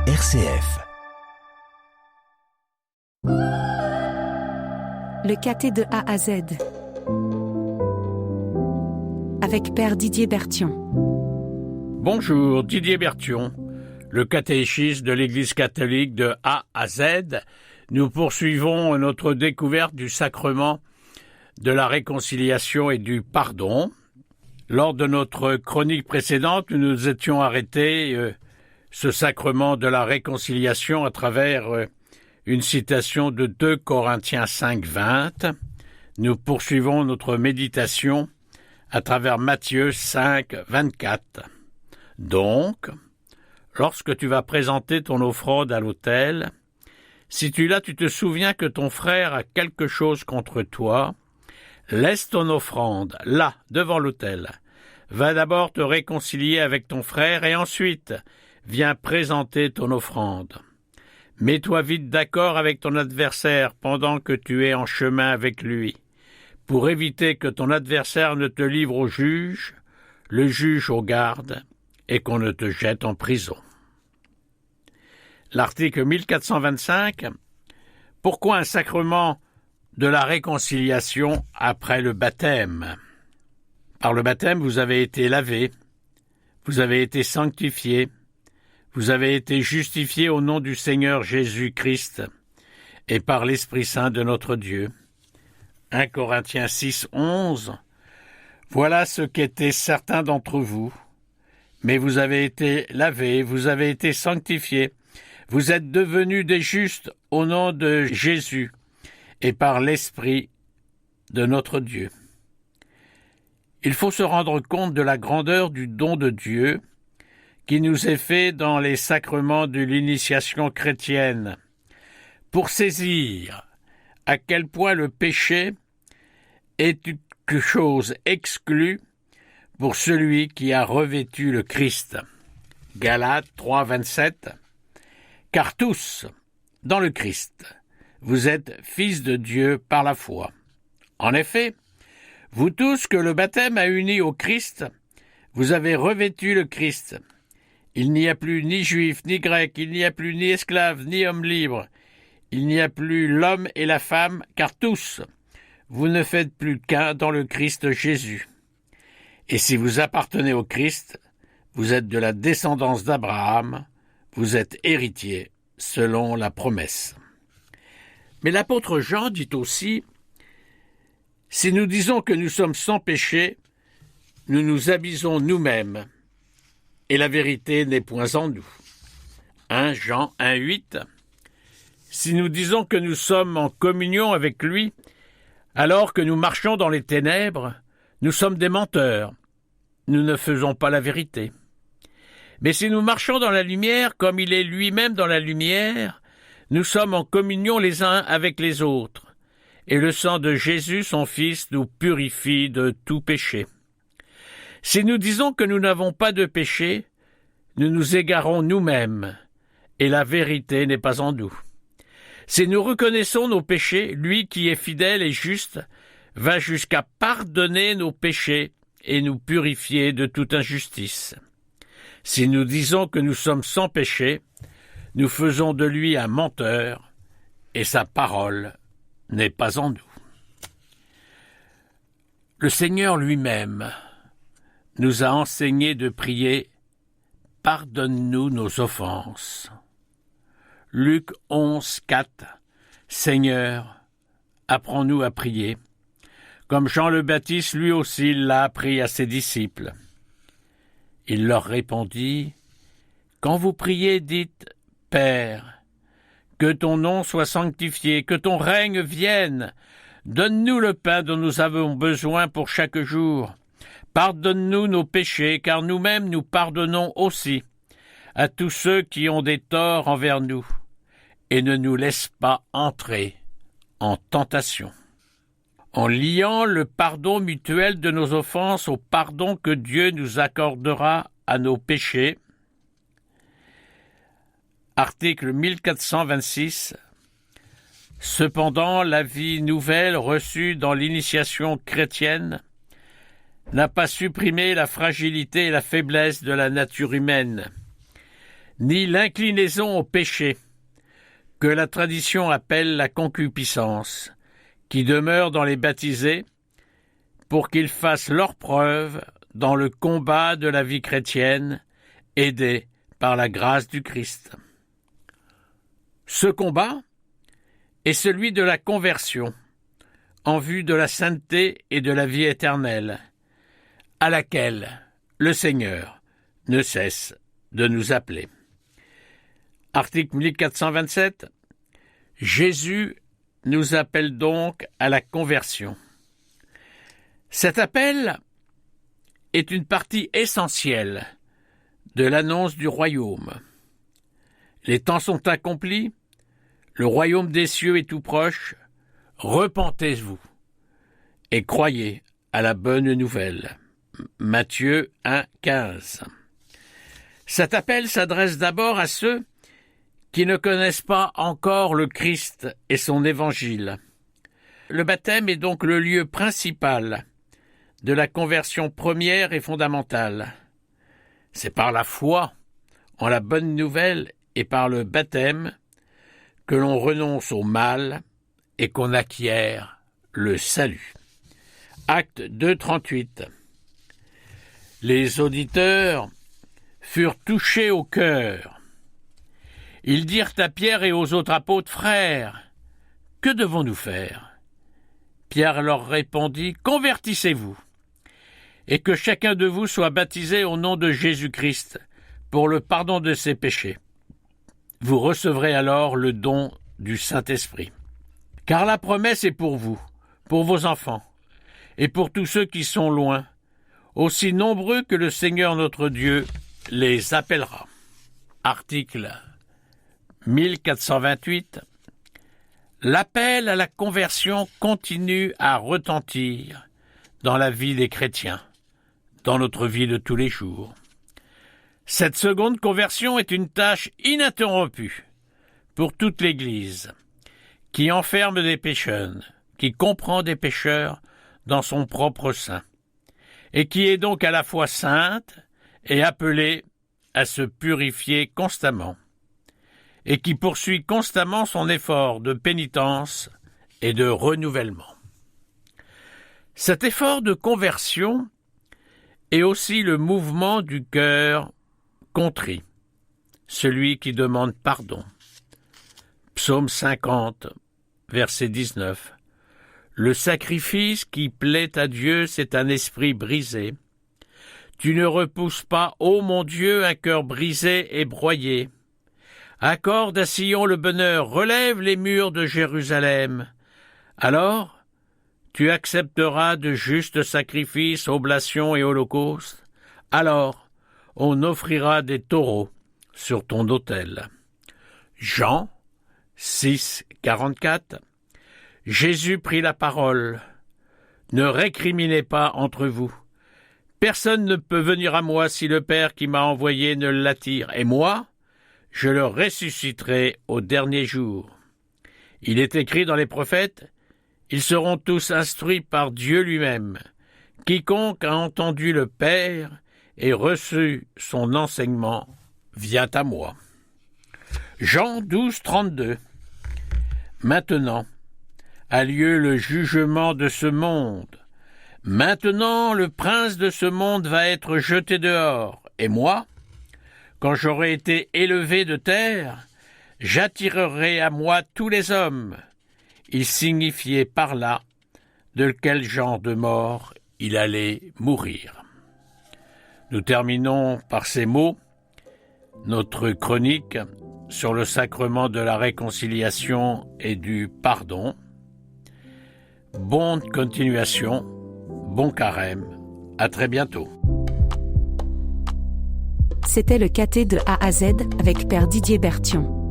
RCF. Le caté de A à Z avec Père Didier Berthion. Bonjour, Didier Berthion, le catéchisme de l'Église catholique de A à Z. Nous poursuivons notre découverte du sacrement de la réconciliation et du pardon. Lors de notre chronique précédente, nous nous étions arrêtés ce sacrement de la réconciliation à travers une citation de 2 Corinthiens 5, 20. Nous poursuivons notre méditation à travers Matthieu 5, 24. Donc, lorsque tu vas présenter ton offrande à l'autel, si tu te souviens que ton frère a quelque chose contre toi, laisse ton offrande là, devant l'autel. Va d'abord te réconcilier avec ton frère et ensuite, viens présenter ton offrande. Mets-toi vite d'accord avec ton adversaire pendant que tu es en chemin avec lui, pour éviter que ton adversaire ne te livre au juge, le juge aux gardes, et qu'on ne te jette en prison. L'article 1425. Pourquoi un sacrement de la réconciliation après le baptême? Par le baptême, vous avez été lavé, vous avez été sanctifié, vous avez été justifié au nom du Seigneur Jésus-Christ et par l'Esprit Saint de notre Dieu. 1 Corinthiens 6, 11. Voilà ce qu'étaient certains d'entre vous, mais vous avez été lavés, vous avez été sanctifiés, vous êtes devenus des justes au nom de Jésus et par l'Esprit de notre Dieu. Il faut se rendre compte de la grandeur du don de Dieu qui nous est fait dans les sacrements de l'initiation chrétienne, pour saisir à quel point le péché est une chose exclue pour celui qui a revêtu le Christ. Galates 3, 27. Car tous, dans le Christ, vous êtes fils de Dieu par la foi. En effet, vous tous que le baptême a unis au Christ, vous avez revêtu le Christ. Il n'y a plus ni juif, ni grec, il n'y a plus ni esclave, ni homme libre. Il n'y a plus l'homme et la femme, car tous, vous ne faites plus qu'un dans le Christ Jésus. Et si vous appartenez au Christ, vous êtes de la descendance d'Abraham, vous êtes héritiers selon la promesse. Mais l'apôtre Jean dit aussi, « Si nous disons que nous sommes sans péché, nous nous abusons nous-mêmes, et la vérité n'est point en nous. » 1 Jean 1, 8. Si nous disons que nous sommes en communion avec lui, alors que nous marchons dans les ténèbres, nous sommes des menteurs. Nous ne faisons pas la vérité. Mais si nous marchons dans la lumière, comme il est lui-même dans la lumière, nous sommes en communion les uns avec les autres. Et le sang de Jésus, son Fils, nous purifie de tout péché. Si nous disons que nous n'avons pas de péché, nous nous égarons nous-mêmes, et la vérité n'est pas en nous. Si nous reconnaissons nos péchés, lui qui est fidèle et juste, va jusqu'à pardonner nos péchés et nous purifier de toute injustice. Si nous disons que nous sommes sans péché, nous faisons de lui un menteur, et sa parole n'est pas en nous. Le Seigneur lui-même nous a enseigné de prier « Pardonne-nous nos offenses ». Luc 11, 4. Seigneur, apprends-nous à prier, comme Jean le Baptiste lui aussi l'a appris à ses disciples. Il leur répondit, « Quand vous priez, dites « Père, que ton nom soit sanctifié, que ton règne vienne, donne-nous le pain dont nous avons besoin pour chaque jour. Pardonne-nous nos péchés, car nous-mêmes nous pardonnons aussi à tous ceux qui ont des torts envers nous, et ne nous laisse pas entrer en tentation. » En liant le pardon mutuel de nos offenses au pardon que Dieu nous accordera à nos péchés. Article 1426. Cependant, la vie nouvelle reçue dans l'initiation chrétienne n'a pas supprimé la fragilité et la faiblesse de la nature humaine. ni l'inclinaison au péché, que la tradition appelle la concupiscence, qui demeure dans les baptisés, pour qu'ils fassent leur preuve dans le combat de la vie chrétienne, aidés par la grâce du Christ. Ce combat est celui de la conversion, en vue de la sainteté et de la vie éternelle, à laquelle le Seigneur ne cesse de nous appeler. Article 1427. Jésus nous appelle donc à la conversion. Cet appel est une partie essentielle de l'annonce du royaume. Les temps sont accomplis, le royaume des cieux est tout proche, repentez-vous et croyez à la bonne nouvelle. Matthieu 1,15. Cet appel s'adresse d'abord à ceux qui ne connaissent pas encore le Christ et son évangile. Le baptême est donc le lieu principal de la conversion première et fondamentale. C'est par la foi en la bonne nouvelle et par le baptême que l'on renonce au mal et qu'on acquiert le salut. Acte 2,38. Les auditeurs furent touchés au cœur. Ils dirent à Pierre et aux autres apôtres, « Frères, que devons-nous faire ?» Pierre leur répondit, « Convertissez-vous, et que chacun de vous soit baptisé au nom de Jésus-Christ pour le pardon de ses péchés. Vous recevrez alors le don du Saint-Esprit. Car la promesse est pour vous, pour vos enfants, et pour tous ceux qui sont loin, aussi nombreux que le Seigneur notre Dieu les appellera. » Article 1428. L'appel à la conversion continue à retentir dans la vie des chrétiens, dans notre vie de tous les jours. Cette seconde conversion est une tâche ininterrompue pour toute l'Église, qui enferme des pécheurs, qui comprend des pécheurs dans son propre sein, et qui est donc à la fois sainte et appelée à se purifier constamment, et qui poursuit constamment son effort de pénitence et de renouvellement. Cet effort de conversion est aussi le mouvement du cœur contrit, celui qui demande pardon. Psaume 50, verset 19. Le sacrifice qui plaît à Dieu, c'est un esprit brisé. Tu ne repousses pas, ô mon Dieu, un cœur brisé et broyé. Accorde à Sion le bonheur, relève les murs de Jérusalem. Alors, tu accepteras de justes sacrifices, oblations et holocaustes. Alors, on offrira des taureaux sur ton autel. Jean 6, 44. Jésus prit la parole. Ne récriminez pas entre vous. Personne ne peut venir à moi si le Père qui m'a envoyé ne l'attire. Et moi, je le ressusciterai au dernier jour. Il est écrit dans les prophètes, ils seront tous instruits par Dieu lui-même. Quiconque a entendu le Père et reçu son enseignement vient à moi. Jean 12, 32. Maintenant a lieu le jugement de ce monde. Maintenant le prince de ce monde va être jeté dehors. Et moi, quand j'aurai été élevé de terre, j'attirerai à moi tous les hommes. Il signifiait par là de quel genre de mort il allait mourir. Nous terminons par ces mots notre chronique sur le sacrement de la réconciliation et du pardon. Bonne continuation, bon carême, à très bientôt. C'était le caté de A à Z avec Père Didier Berthion.